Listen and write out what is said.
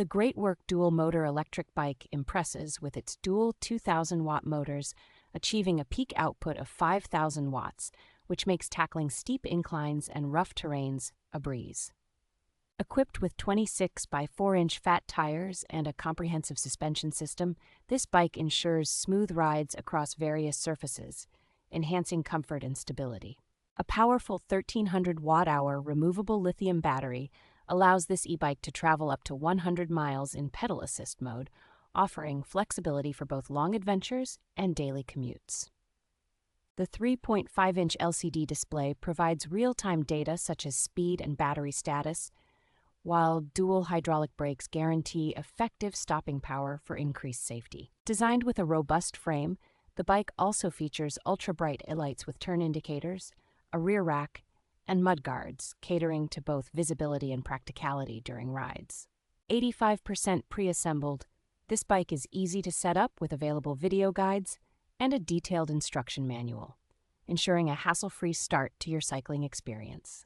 The GREATWORK dual-motor electric bike impresses with its dual 2,000-watt motors, achieving a peak output of 5,000 watts, which makes tackling steep inclines and rough terrains a breeze. Equipped with 26 by 4-inch fat tires and a comprehensive suspension system, this bike ensures smooth rides across various surfaces, enhancing comfort and stability. A powerful 1,300 watt-hour removable lithium battery allows this e-bike to travel up to 100 miles in pedal assist mode, offering flexibility for both long adventures and daily commutes. The 3.5-inch LCD display provides real-time data such as speed and battery status, while dual hydraulic brakes guarantee effective stopping power for increased safety. Designed with a robust frame, the bike also features ultra-bright lights with turn indicators, a rear rack, and mudguards, catering to both visibility and practicality during rides. 85% pre-assembled, this bike is easy to set up with available video guides and a detailed instruction manual, ensuring a hassle-free start to your cycling experience.